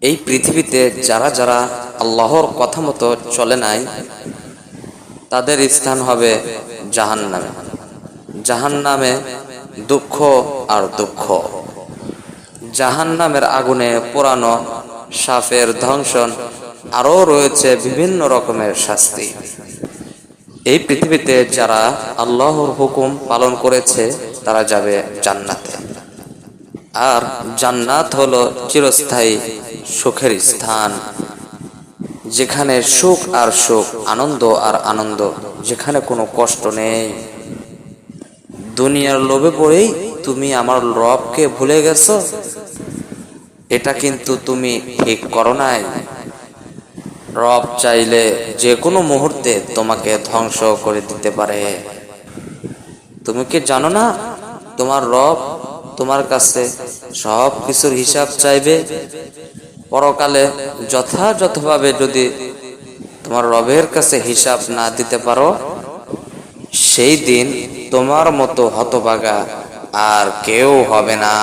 এই পৃথিবীতে যারা যারা আল্লাহর কথা মতো চলে নাই, তাদের স্থান হবে জাহান্নামে। জাহান্নামে দুঃখ আর দুঃখ। জাহান্নামের আগুনে পোড়ানো, সাপের দংশন, আরও রয়েছে বিভিন্ন রকমের শাস্তি। এই পৃথিবীতে যারা আল্লাহর হুকুম পালন করেছে তারা যাবে জান্নাতে। আর জান্নাত হলো চিরস্থায়ী সুখের স্থান, যেখানে সুখ আর সুখ, আনন্দ আর আনন্দ, যেখানে কোনো কষ্ট নেই। দুনিয়ার লোভে পড়েই তুমি আমার রবকে ভুলে গেছো, এটা কিন্তু তুমি ঠিক করো নাই। রব চাইলে যে কোনো মুহূর্তে তোমাকে ধ্বংস করে দিতে পারে। তুমি কি জানো না, তোমার রব তোমার কাছে সব কিছুর হিসাব চাইবে। পরকালে যথাযথভাবে যদি তোমার রবের কাছে হিসাব না দিতে পারো, সেই দিন তোমার মতো হতভাগা আর কেউ হবে না।